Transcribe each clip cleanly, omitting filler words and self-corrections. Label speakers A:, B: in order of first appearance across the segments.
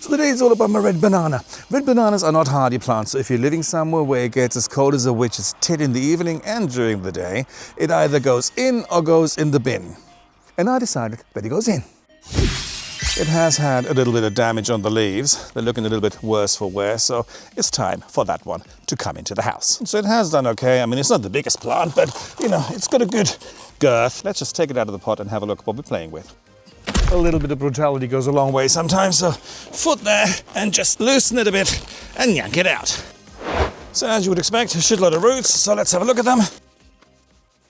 A: So today is all about my red banana. Red bananas are not hardy plants, so if you're living somewhere where it gets as cold as a witch's tit in the evening and during the day, it either goes in or goes in the bin. And I decided that it goes in. It has had a little bit of damage on the leaves. They're looking a little bit worse for wear, so it's time for that one to come into the house. So it has done okay. I mean, it's not the biggest plant, but you know, it's got a good girth. Let's just take it out of the pot and have a look at what we're playing with. A little bit of brutality goes a long way sometimes, so foot there and just loosen it a bit and yank it out. So as you would expect, a shitload of roots, so let's have a look at them.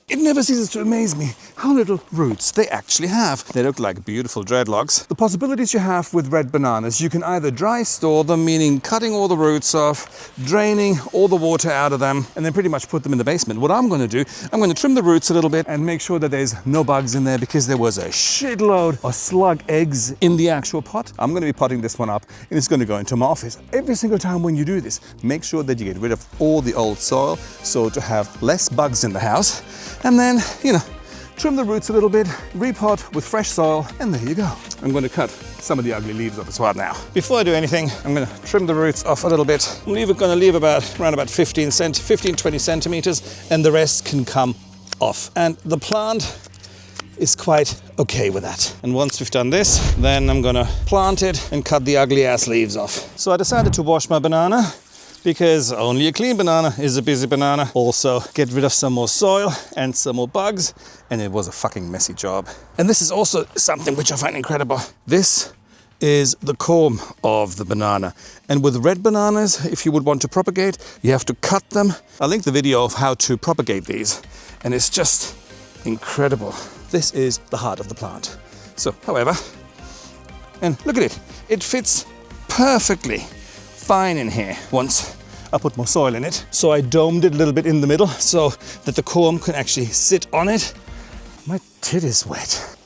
A: It never ceases to amaze me how little roots they actually have. They look like beautiful dreadlocks. The possibilities you have with red bananas, you can either dry store them, meaning cutting all the roots off, draining all the water out of them, and then pretty much put them in the basement. What I'm going to do, I'm going to trim the roots a little bit and make sure that there's no bugs in there, because there was a shitload of slug eggs in the actual pot. I'm going to be potting this one up and it's going to go into my office. Every single time when you do this, make sure that you get rid of all the old soil, so to have less bugs in the house. And then, you know, trim the roots a little bit, repot with fresh soil, and there you go. I'm going to cut some of the ugly leaves off as well now. Before I do anything, I'm going to trim the roots off a little bit. I'm going to leave around about 15-20 centimeters, and the rest can come off. And the plant is quite okay with that. And once we've done this, then I'm going to plant it and cut the ugly ass leaves off. So I decided to wash my banana, because only a clean banana is a busy banana. Also, get rid of some more soil and some more bugs, and it was a fucking messy job. And this is also something which I find incredible. This is the corm of the banana. And with red bananas, if you would want to propagate, you have to cut them. I'll link the video of how to propagate these, and it's just incredible. This is the heart of the plant. So, however, and look at it, it fits perfectly fine in here. Once I put more soil in it, so I domed it a little bit in the middle so that the corm can actually sit on it. My tit is wet.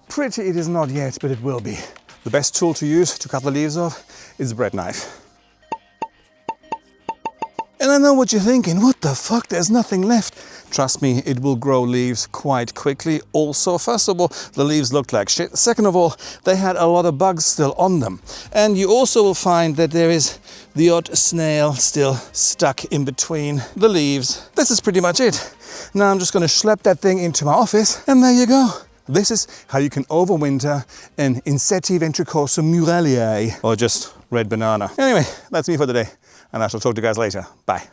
A: Pretty it is not yet, but it will be. The best tool to use to cut the leaves off is a bread knife. And I know what you're thinking, what the fuck, there's nothing left. Trust me, it will grow leaves quite quickly. Also, first of all, the leaves looked like shit. Second of all, they had a lot of bugs still on them. And you also will find that there is the odd snail still stuck in between the leaves. This is pretty much it. Now I'm just going to schlep that thing into my office, and there you go. This is how you can overwinter an Ensete Ventricosum Maurelii, or just red banana. Anyway, that's me for today, and I shall talk to you guys later. Bye.